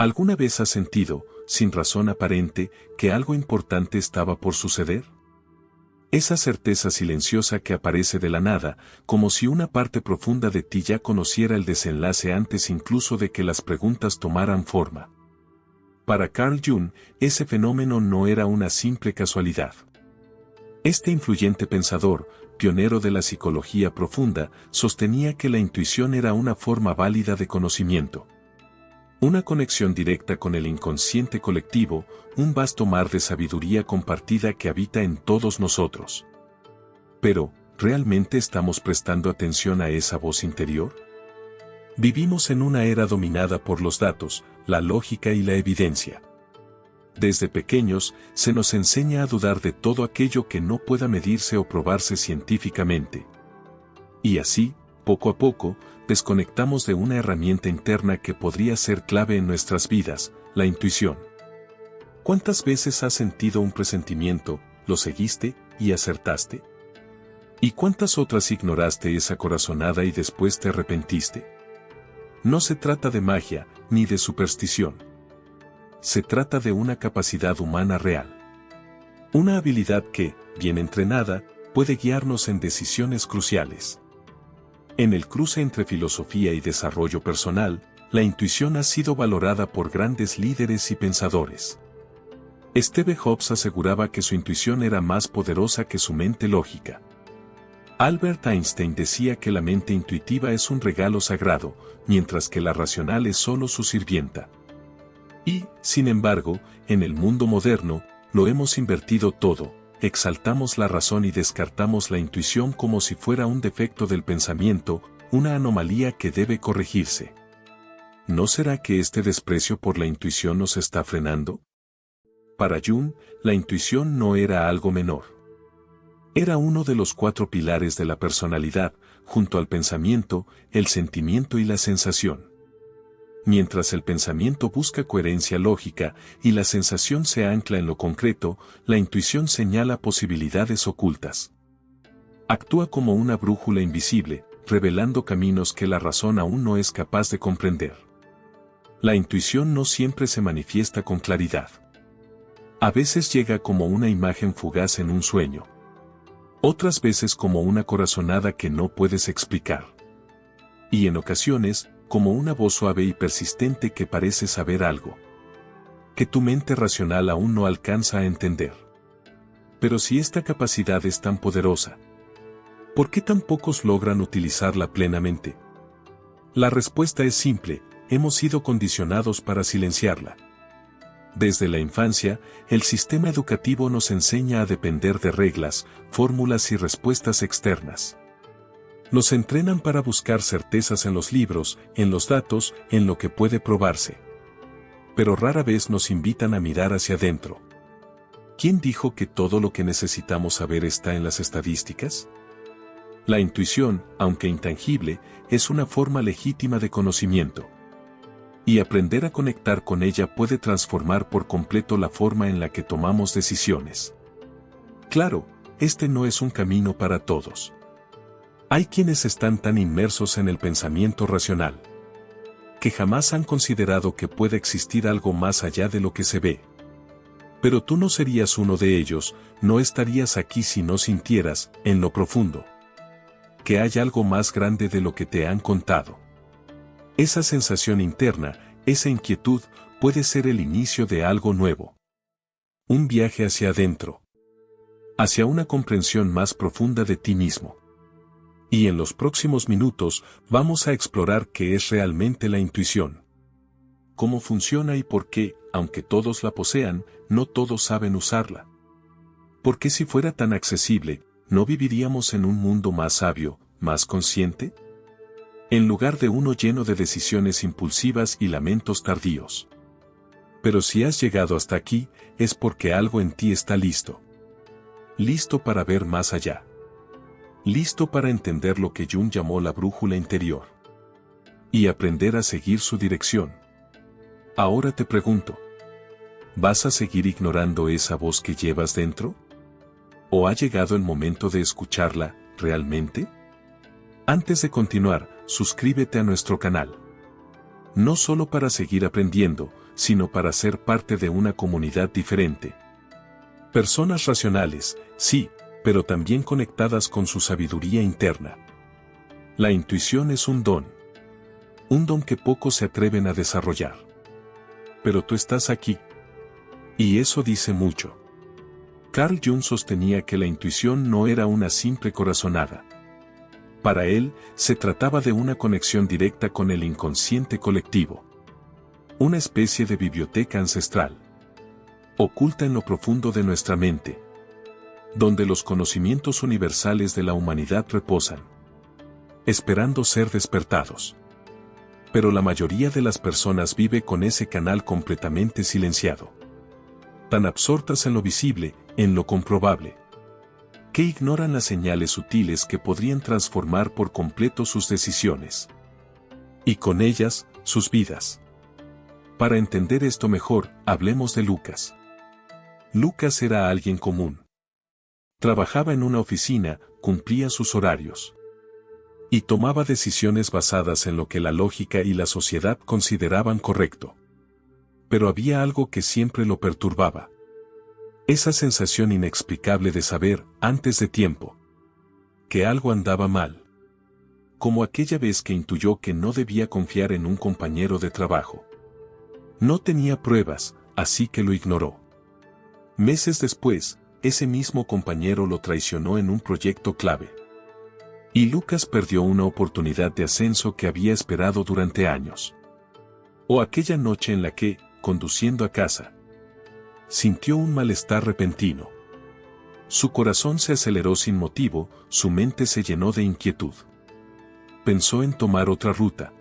¿Alguna vez has sentido, sin razón aparente, que algo importante estaba por suceder? Esa certeza silenciosa que aparece de la nada, como si una parte profunda de ti ya conociera el desenlace antes incluso de que las preguntas tomaran forma. Para Carl Jung, ese fenómeno no era una simple casualidad. Este influyente pensador, pionero de la psicología profunda, sostenía que la intuición era una forma válida de conocimiento. Una conexión directa con el inconsciente colectivo, un vasto mar de sabiduría compartida que habita en todos nosotros. Pero, ¿realmente estamos prestando atención a esa voz interior? Vivimos en una era dominada por los datos, la lógica y la evidencia. Desde pequeños, se nos enseña a dudar de todo aquello que no pueda medirse o probarse científicamente. Y así, poco a poco, desconectamos de una herramienta interna que podría ser clave en nuestras vidas, la intuición. ¿Cuántas veces has sentido un presentimiento, lo seguiste y acertaste? ¿Y cuántas otras ignoraste esa corazonada y después te arrepentiste? No se trata de magia, ni de superstición. Se trata de una capacidad humana real. Una habilidad que, bien entrenada, puede guiarnos en decisiones cruciales. En el cruce entre filosofía y desarrollo personal, la intuición ha sido valorada por grandes líderes y pensadores. Steve Jobs aseguraba que su intuición era más poderosa que su mente lógica. Albert Einstein decía que la mente intuitiva es un regalo sagrado, mientras que la racional es solo su sirvienta. Y, sin embargo, en el mundo moderno, lo hemos invertido todo. Exaltamos la razón y descartamos la intuición como si fuera un defecto del pensamiento, una anomalía que debe corregirse. ¿No será que este desprecio por la intuición nos está frenando? Para Jung, la intuición no era algo menor. Era uno de los 4 pilares de la personalidad, junto al pensamiento, el sentimiento y la sensación. Mientras el pensamiento busca coherencia lógica y la sensación se ancla en lo concreto, la intuición señala posibilidades ocultas. Actúa como una brújula invisible, revelando caminos que la razón aún no es capaz de comprender. La intuición no siempre se manifiesta con claridad. A veces llega como una imagen fugaz en un sueño. Otras veces como una corazonada que no puedes explicar. Y en ocasiones, como una voz suave y persistente que parece saber algo que tu mente racional aún no alcanza a entender. Pero si esta capacidad es tan poderosa, ¿por qué tan pocos logran utilizarla plenamente? La respuesta es simple: hemos sido condicionados para silenciarla. Desde la infancia, el sistema educativo nos enseña a depender de reglas, fórmulas y respuestas externas. Nos entrenan para buscar certezas en los libros, en los datos, en lo que puede probarse. Pero rara vez nos invitan a mirar hacia adentro. ¿Quién dijo que todo lo que necesitamos saber está en las estadísticas? La intuición, aunque intangible, es una forma legítima de conocimiento. Y aprender a conectar con ella puede transformar por completo la forma en la que tomamos decisiones. Claro, este no es un camino para todos. Hay quienes están tan inmersos en el pensamiento racional que jamás han considerado que puede existir algo más allá de lo que se ve. Pero tú no serías uno de ellos, no estarías aquí si no sintieras, en lo profundo, que hay algo más grande de lo que te han contado. Esa sensación interna, esa inquietud, puede ser el inicio de algo nuevo. Un viaje hacia adentro. Hacia una comprensión más profunda de ti mismo. Y en los próximos minutos vamos a explorar qué es realmente la intuición. Cómo funciona y por qué, aunque todos la posean, no todos saben usarla. Porque si fuera tan accesible, ¿no viviríamos en un mundo más sabio, más consciente? En lugar de uno lleno de decisiones impulsivas y lamentos tardíos. Pero si has llegado hasta aquí, es porque algo en ti está listo. Listo para ver más allá. Listo para entender lo que Jung llamó la brújula interior. Y aprender a seguir su dirección. Ahora te pregunto, ¿vas a seguir ignorando esa voz que llevas dentro? ¿O ha llegado el momento de escucharla, realmente? Antes de continuar, suscríbete a nuestro canal. No solo para seguir aprendiendo, sino para ser parte de una comunidad diferente. Personas racionales, sí, pero también conectadas con su sabiduría interna. La intuición es un don. Un don que pocos se atreven a desarrollar. Pero tú estás aquí. Y eso dice mucho. Carl Jung sostenía que la intuición no era una simple corazonada. Para él, se trataba de una conexión directa con el inconsciente colectivo. Una especie de biblioteca ancestral. Oculta en lo profundo de nuestra mente. Donde los conocimientos universales de la humanidad reposan. Esperando ser despertados. Pero la mayoría de las personas vive con ese canal completamente silenciado. Tan absortas en lo visible, en lo comprobable, que ignoran las señales sutiles que podrían transformar por completo sus decisiones. Y con ellas, sus vidas. Para entender esto mejor, hablemos de Lucas. Lucas era alguien común. Trabajaba en una oficina, cumplía sus horarios. Y tomaba decisiones basadas en lo que la lógica y la sociedad consideraban correcto. Pero había algo que siempre lo perturbaba. Esa sensación inexplicable de saber, antes de tiempo, que algo andaba mal. Como aquella vez que intuyó que no debía confiar en un compañero de trabajo. No tenía pruebas, así que lo ignoró. Meses después, ese mismo compañero lo traicionó en un proyecto clave. Y Lucas perdió una oportunidad de ascenso que había esperado durante años. O aquella noche en la que, conduciendo a casa, sintió un malestar repentino. Su corazón se aceleró sin motivo, su mente se llenó de inquietud. Pensó en tomar otra ruta.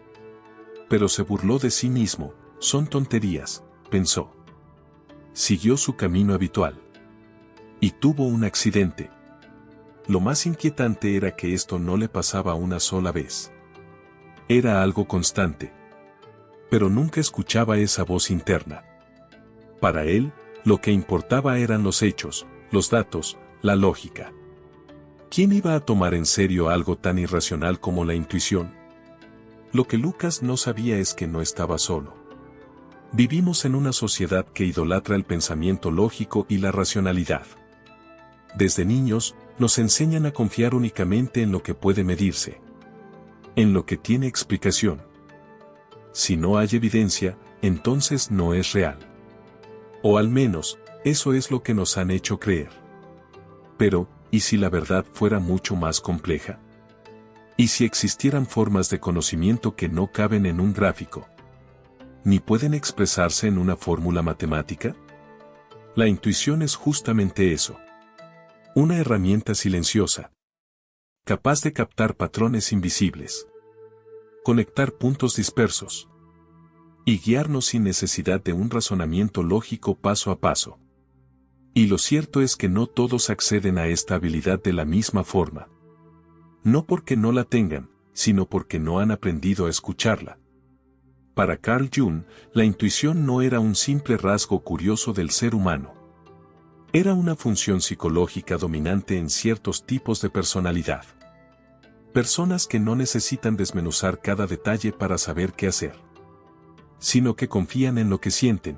Pero se burló de sí mismo, son tonterías, pensó. Siguió su camino habitual. Y tuvo un accidente. Lo más inquietante era que esto no le pasaba una sola vez. Era algo constante. Pero nunca escuchaba esa voz interna. Para él, lo que importaba eran los hechos, los datos, la lógica. ¿Quién iba a tomar en serio algo tan irracional como la intuición? Lo que Lucas no sabía es que no estaba solo. Vivimos en una sociedad que idolatra el pensamiento lógico y la racionalidad. Desde niños, nos enseñan a confiar únicamente en lo que puede medirse. En lo que tiene explicación. Si no hay evidencia, entonces no es real. O al menos, eso es lo que nos han hecho creer. Pero, ¿y si la verdad fuera mucho más compleja? ¿Y si existieran formas de conocimiento que no caben en un gráfico? ¿Ni pueden expresarse en una fórmula matemática? La intuición es justamente eso. Una herramienta silenciosa. Capaz de captar patrones invisibles. Conectar puntos dispersos. Y guiarnos sin necesidad de un razonamiento lógico paso a paso. Y lo cierto es que no todos acceden a esta habilidad de la misma forma. No porque no la tengan, sino porque no han aprendido a escucharla. Para Carl Jung, la intuición no era un simple rasgo curioso del ser humano. Era una función psicológica dominante en ciertos tipos de personalidad. Personas que no necesitan desmenuzar cada detalle para saber qué hacer, sino que confían en lo que sienten,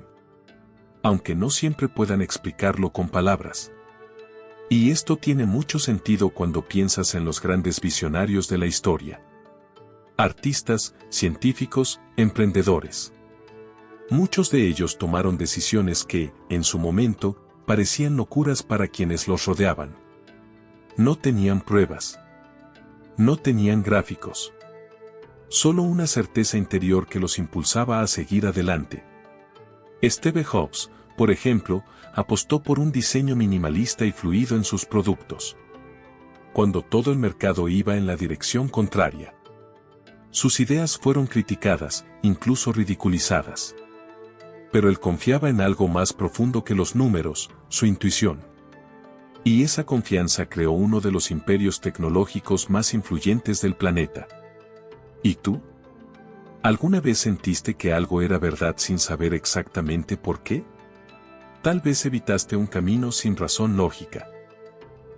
aunque no siempre puedan explicarlo con palabras. Y esto tiene mucho sentido cuando piensas en los grandes visionarios de la historia. Artistas, científicos, emprendedores. Muchos de ellos tomaron decisiones que, en su momento, parecían locuras para quienes los rodeaban. No tenían pruebas. No tenían gráficos. Solo una certeza interior que los impulsaba a seguir adelante. Steve Jobs, por ejemplo, apostó por un diseño minimalista y fluido en sus productos. Cuando todo el mercado iba en la dirección contraria. Sus ideas fueron criticadas, incluso ridiculizadas. Pero él confiaba en algo más profundo que los números, su intuición. Y esa confianza creó uno de los imperios tecnológicos más influyentes del planeta. ¿Y tú? ¿Alguna vez sentiste que algo era verdad sin saber exactamente por qué? Tal vez evitaste un camino sin razón lógica.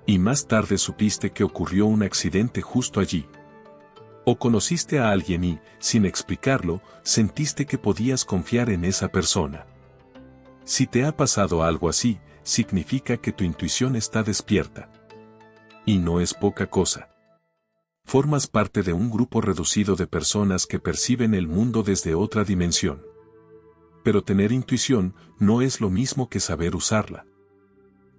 Y más tarde supiste que ocurrió un accidente justo allí. O conociste a alguien y, sin explicarlo, sentiste que podías confiar en esa persona. Si te ha pasado algo así, significa que tu intuición está despierta. Y no es poca cosa. Formas parte de un grupo reducido de personas que perciben el mundo desde otra dimensión. Pero tener intuición no es lo mismo que saber usarla.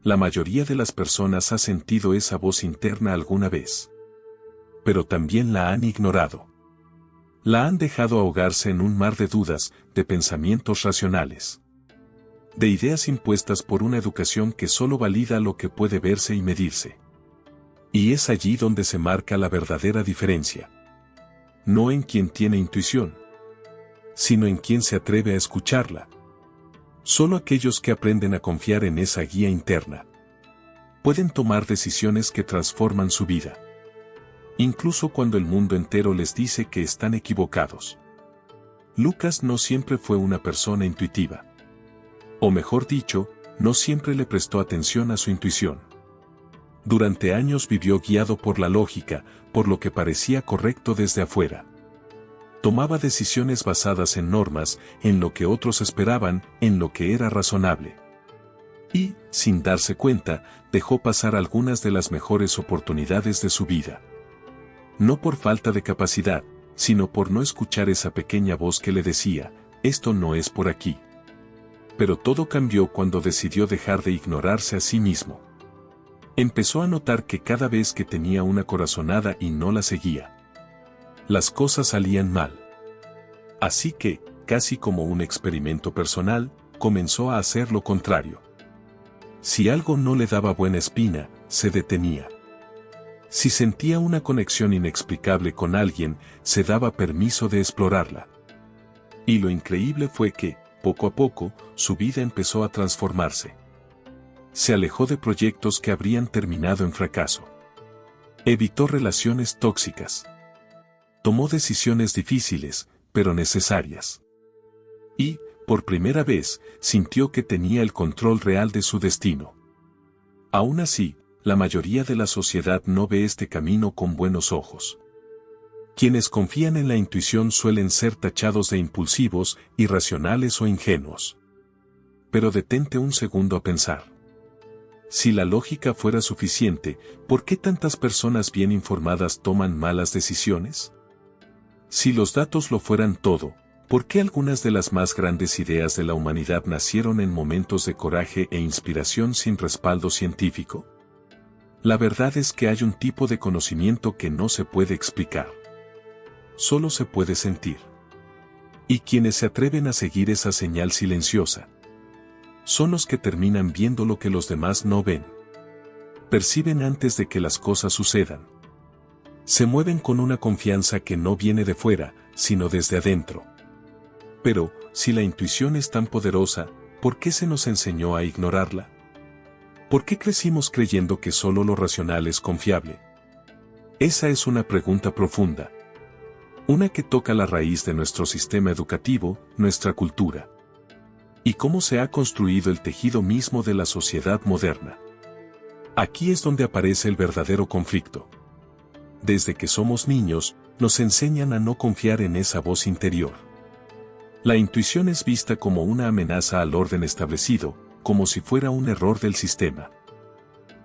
La mayoría de las personas ha sentido esa voz interna alguna vez. Pero también la han ignorado. La han dejado ahogarse en un mar de dudas, de pensamientos racionales. De ideas impuestas por una educación que solo valida lo que puede verse y medirse. Y es allí donde se marca la verdadera diferencia. No en quien tiene intuición, sino en quien se atreve a escucharla. Solo aquellos que aprenden a confiar en esa guía interna pueden tomar decisiones que transforman su vida. Incluso cuando el mundo entero les dice que están equivocados. Lucas no siempre fue una persona intuitiva. O mejor dicho, no siempre le prestó atención a su intuición. Durante años vivió guiado por la lógica, por lo que parecía correcto desde afuera. Tomaba decisiones basadas en normas, en lo que otros esperaban, en lo que era razonable. Y, sin darse cuenta, dejó pasar algunas de las mejores oportunidades de su vida. No por falta de capacidad, sino por no escuchar esa pequeña voz que le decía, esto no es por aquí. Pero todo cambió cuando decidió dejar de ignorarse a sí mismo. Empezó a notar que cada vez que tenía una corazonada y no la seguía, las cosas salían mal. Así que, casi como un experimento personal, comenzó a hacer lo contrario. Si algo no le daba buena espina, se detenía. Si sentía una conexión inexplicable con alguien, se daba permiso de explorarla. Y lo increíble fue que, poco a poco, su vida empezó a transformarse. Se alejó de proyectos que habrían terminado en fracaso. Evitó relaciones tóxicas. Tomó decisiones difíciles, pero necesarias. Y, por primera vez, sintió que tenía el control real de su destino. Aún así, la mayoría de la sociedad no ve este camino con buenos ojos. Quienes confían en la intuición suelen ser tachados de impulsivos, irracionales o ingenuos. Pero detente un segundo a pensar. Si la lógica fuera suficiente, ¿por qué tantas personas bien informadas toman malas decisiones? Si los datos lo fueran todo, ¿por qué algunas de las más grandes ideas de la humanidad nacieron en momentos de coraje e inspiración sin respaldo científico? La verdad es que hay un tipo de conocimiento que no se puede explicar. Solo se puede sentir. Y quienes se atreven a seguir esa señal silenciosa son los que terminan viendo lo que los demás no ven. Perciben antes de que las cosas sucedan. Se mueven con una confianza que no viene de fuera, sino desde adentro. Pero, si la intuición es tan poderosa, ¿por qué se nos enseñó a ignorarla? ¿Por qué crecimos creyendo que solo lo racional es confiable? Esa es una pregunta profunda. Una que toca la raíz de nuestro sistema educativo, nuestra cultura. Y cómo se ha construido el tejido mismo de la sociedad moderna. Aquí es donde aparece el verdadero conflicto. Desde que somos niños, nos enseñan a no confiar en esa voz interior. La intuición es vista como una amenaza al orden establecido, como si fuera un error del sistema.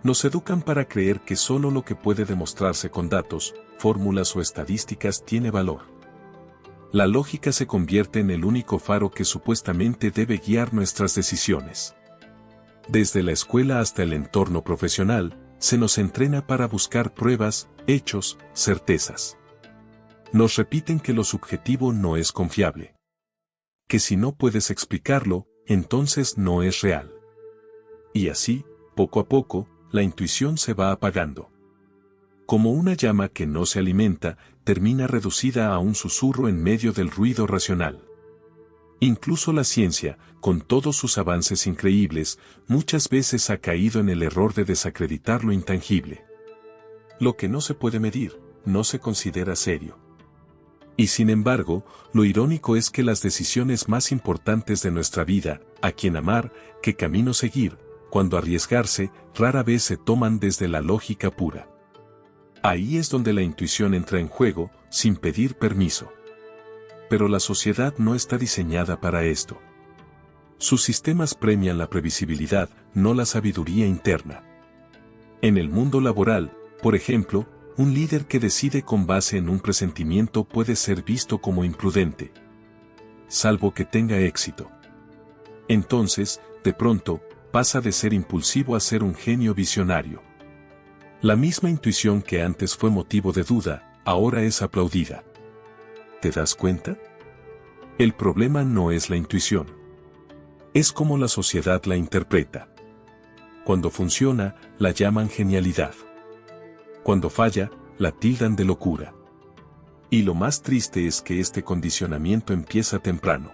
Nos educan para creer que solo lo que puede demostrarse con datos, fórmulas o estadísticas tiene valor. La lógica se convierte en el único faro que supuestamente debe guiar nuestras decisiones. Desde la escuela hasta el entorno profesional, se nos entrena para buscar pruebas, hechos, certezas. Nos repiten que lo subjetivo no es confiable. Que si no puedes explicarlo, entonces no es real. Y así, poco a poco, la intuición se va apagando. Como una llama que no se alimenta, termina reducida a un susurro en medio del ruido racional. Incluso la ciencia, con todos sus avances increíbles, muchas veces ha caído en el error de desacreditar lo intangible. Lo que no se puede medir, no se considera serio. Y sin embargo, lo irónico es que las decisiones más importantes de nuestra vida, a quién amar, qué camino seguir, cuando arriesgarse, rara vez se toman desde la lógica pura. Ahí es donde la intuición entra en juego, sin pedir permiso. Pero la sociedad no está diseñada para esto. Sus sistemas premian la previsibilidad, no la sabiduría interna. En el mundo laboral, por ejemplo, un líder que decide con base en un presentimiento puede ser visto como imprudente, salvo que tenga éxito. Entonces, de pronto, pasa de ser impulsivo a ser un genio visionario. La misma intuición que antes fue motivo de duda, ahora es aplaudida. ¿Te das cuenta? El problema no es la intuición. Es como la sociedad la interpreta. Cuando funciona, la llaman genialidad. Cuando falla, la tildan de locura. Y lo más triste es que este condicionamiento empieza temprano.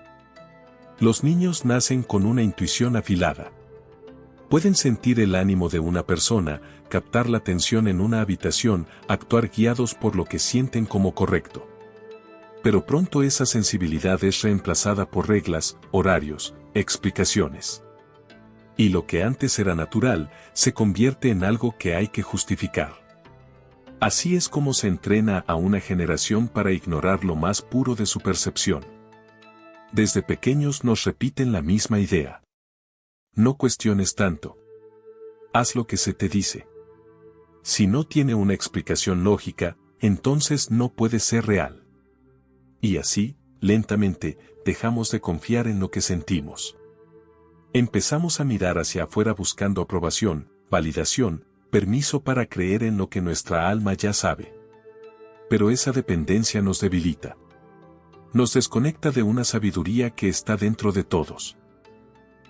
Los niños nacen con una intuición afilada. Pueden sentir el ánimo de una persona, captar la tensión en una habitación, actuar guiados por lo que sienten como correcto. Pero pronto esa sensibilidad es reemplazada por reglas, horarios, explicaciones. Y lo que antes era natural, se convierte en algo que hay que justificar. Así es como se entrena a una generación para ignorar lo más puro de su percepción. Desde pequeños nos repiten la misma idea. No cuestiones tanto. Haz lo que se te dice. Si no tiene una explicación lógica, entonces no puede ser real. Y así, lentamente, dejamos de confiar en lo que sentimos. Empezamos a mirar hacia afuera buscando aprobación, validación, permiso para creer en lo que nuestra alma ya sabe. Pero esa dependencia nos debilita. Nos desconecta de una sabiduría que está dentro de todos.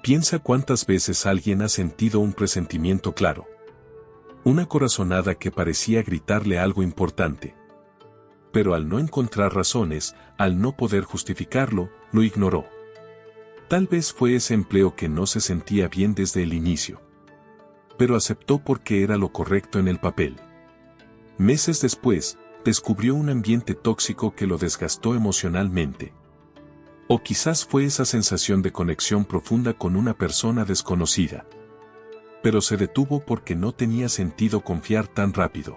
Piensa cuántas veces alguien ha sentido un presentimiento claro. Una corazonada que parecía gritarle algo importante. Pero al no encontrar razones, al no poder justificarlo, lo ignoró. Tal vez fue ese empleo que no se sentía bien desde el inicio. Pero aceptó porque era lo correcto en el papel. Meses después, descubrió un ambiente tóxico que lo desgastó emocionalmente. O quizás fue esa sensación de conexión profunda con una persona desconocida. Pero se detuvo porque no tenía sentido confiar tan rápido.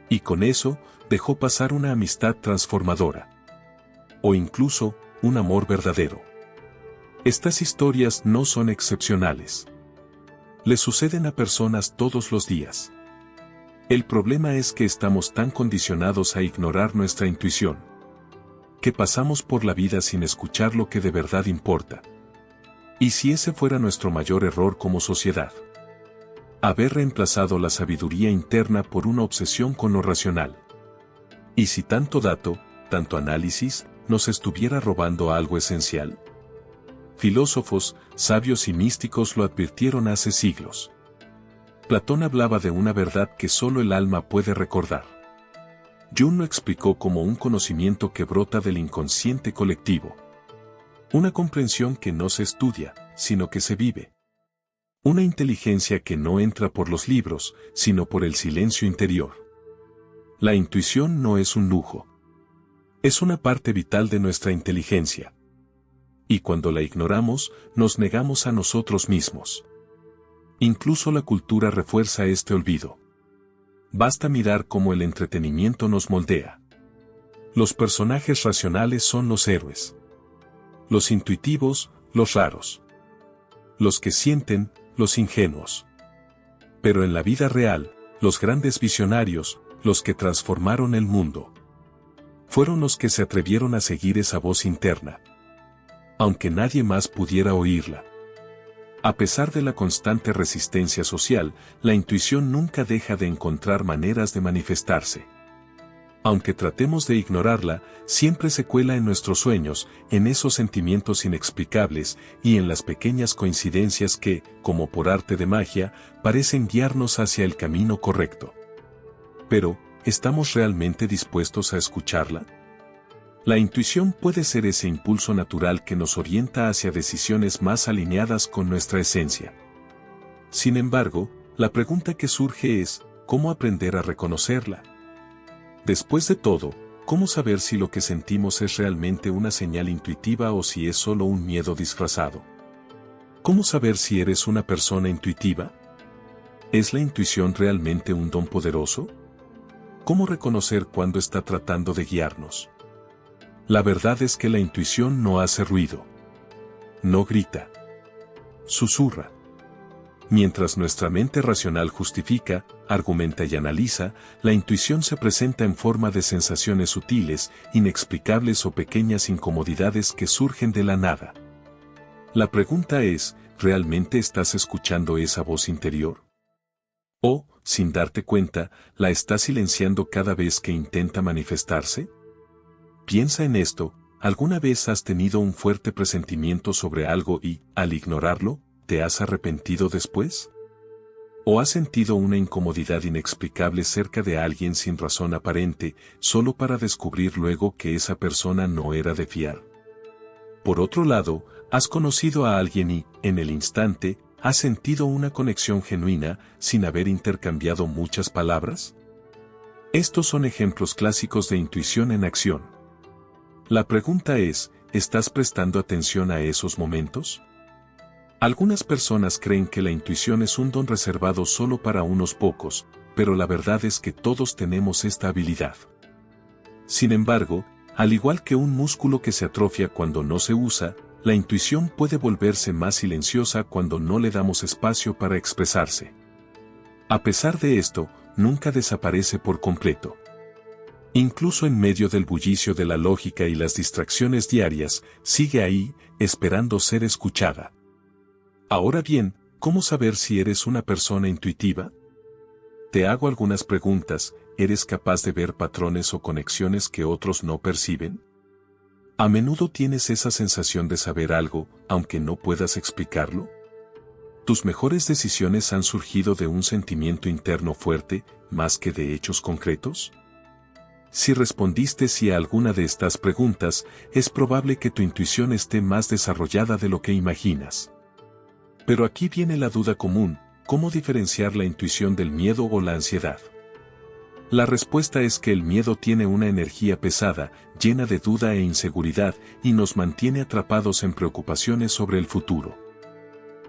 Y con eso, dejó pasar una amistad transformadora. O incluso, un amor verdadero. Estas historias no son excepcionales. Le suceden a personas todos los días. El problema es que estamos tan condicionados a ignorar nuestra intuición, que pasamos por la vida sin escuchar lo que de verdad importa. ¿Y si ese fuera nuestro mayor error como sociedad? Haber reemplazado la sabiduría interna por una obsesión con lo racional. ¿Y si tanto dato, tanto análisis, nos estuviera robando algo esencial? Filósofos, sabios y místicos lo advirtieron hace siglos. Platón hablaba de una verdad que solo el alma puede recordar. Jung lo explicó como un conocimiento que brota del inconsciente colectivo. Una comprensión que no se estudia, sino que se vive. Una inteligencia que no entra por los libros, sino por el silencio interior. La intuición no es un lujo. Es una parte vital de nuestra inteligencia. Y cuando la ignoramos, nos negamos a nosotros mismos. Incluso la cultura refuerza este olvido. Basta mirar cómo el entretenimiento nos moldea. Los personajes racionales son los héroes. Los intuitivos, los raros. Los que sienten, los ingenuos. Pero en la vida real, los grandes visionarios, los que transformaron el mundo, fueron los que se atrevieron a seguir esa voz interna. Aunque nadie más pudiera oírla. A pesar de la constante resistencia social, la intuición nunca deja de encontrar maneras de manifestarse. Aunque tratemos de ignorarla, siempre se cuela en nuestros sueños, en esos sentimientos inexplicables y en las pequeñas coincidencias que, como por arte de magia, parecen guiarnos hacia el camino correcto. Pero, ¿estamos realmente dispuestos a escucharla? La intuición puede ser ese impulso natural que nos orienta hacia decisiones más alineadas con nuestra esencia. Sin embargo, la pregunta que surge es, ¿cómo aprender a reconocerla? Después de todo, ¿cómo saber si lo que sentimos es realmente una señal intuitiva o si es solo un miedo disfrazado? ¿Cómo saber si eres una persona intuitiva? ¿Es la intuición realmente un don poderoso? ¿Cómo reconocer cuándo está tratando de guiarnos? La verdad es que la intuición no hace ruido. No grita. Susurra. Mientras nuestra mente racional justifica, argumenta y analiza, la intuición se presenta en forma de sensaciones sutiles, inexplicables o pequeñas incomodidades que surgen de la nada. La pregunta es, ¿realmente estás escuchando esa voz interior? ¿O, sin darte cuenta, la estás silenciando cada vez que intenta manifestarse? Piensa en esto, ¿alguna vez has tenido un fuerte presentimiento sobre algo y, al ignorarlo, te has arrepentido después? ¿O has sentido una incomodidad inexplicable cerca de alguien sin razón aparente, solo para descubrir luego que esa persona no era de fiar? Por otro lado, ¿has conocido a alguien y, en el instante, has sentido una conexión genuina sin haber intercambiado muchas palabras? Estos son ejemplos clásicos de intuición en acción. La pregunta es, ¿estás prestando atención a esos momentos? Algunas personas creen que la intuición es un don reservado solo para unos pocos, pero la verdad es que todos tenemos esta habilidad. Sin embargo, al igual que un músculo que se atrofia cuando no se usa, la intuición puede volverse más silenciosa cuando no le damos espacio para expresarse. A pesar de esto, nunca desaparece por completo. Incluso en medio del bullicio de la lógica y las distracciones diarias, sigue ahí, esperando ser escuchada. Ahora bien, ¿cómo saber si eres una persona intuitiva? Te hago algunas preguntas. ¿Eres capaz de ver patrones o conexiones que otros no perciben? ¿A menudo tienes esa sensación de saber algo, aunque no puedas explicarlo? ¿Tus mejores decisiones han surgido de un sentimiento interno fuerte, más que de hechos concretos? Si respondiste sí a alguna de estas preguntas, es probable que tu intuición esté más desarrollada de lo que imaginas. Pero aquí viene la duda común, ¿cómo diferenciar la intuición del miedo o la ansiedad? La respuesta es que el miedo tiene una energía pesada, llena de duda e inseguridad, y nos mantiene atrapados en preocupaciones sobre el futuro.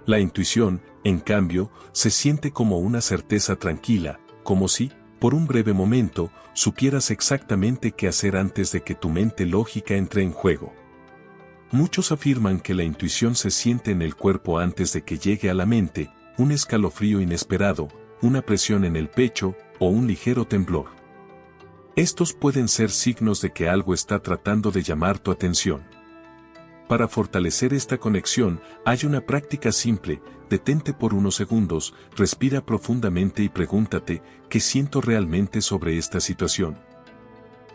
La intuición, en cambio, se siente como una certeza tranquila, como si, por un breve momento, supieras exactamente qué hacer antes de que tu mente lógica entre en juego. Muchos afirman que la intuición se siente en el cuerpo antes de que llegue a la mente, un escalofrío inesperado, una presión en el pecho, o un ligero temblor. Estos pueden ser signos de que algo está tratando de llamar tu atención. Para fortalecer esta conexión, hay una práctica simple: detente por unos segundos, respira profundamente y pregúntate, ¿qué siento realmente sobre esta situación?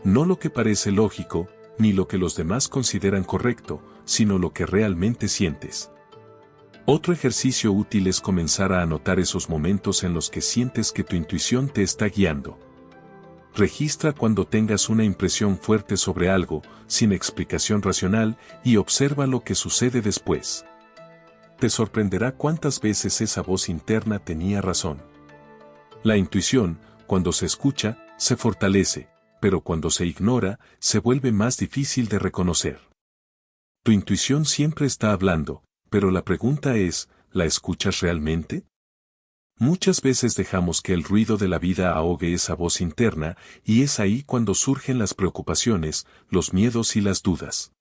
No lo que parece lógico, ni lo que los demás consideran correcto, sino lo que realmente sientes. Otro ejercicio útil es comenzar a anotar esos momentos en los que sientes que tu intuición te está guiando. Registra cuando tengas una impresión fuerte sobre algo, sin explicación racional, y observa lo que sucede después. Te sorprenderá cuántas veces esa voz interna tenía razón. La intuición, cuando se escucha, se fortalece, pero cuando se ignora, se vuelve más difícil de reconocer. Tu intuición siempre está hablando, pero la pregunta es, ¿la escuchas realmente? Muchas veces dejamos que el ruido de la vida ahogue esa voz interna, y es ahí cuando surgen las preocupaciones, los miedos y las dudas.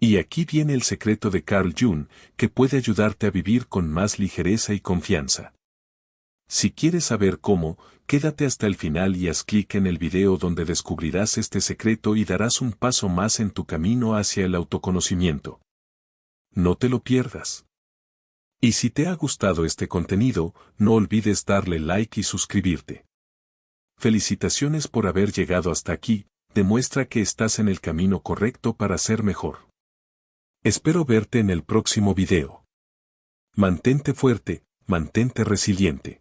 Y aquí viene el secreto de Carl Jung, que puede ayudarte a vivir con más ligereza y confianza. Si quieres saber cómo, quédate hasta el final y haz clic en el video donde descubrirás este secreto y darás un paso más en tu camino hacia el autoconocimiento. No te lo pierdas. Y si te ha gustado este contenido, no olvides darle like y suscribirte. Felicitaciones por haber llegado hasta aquí, demuestra que estás en el camino correcto para ser mejor. Espero verte en el próximo video. Mantente fuerte, mantente resiliente.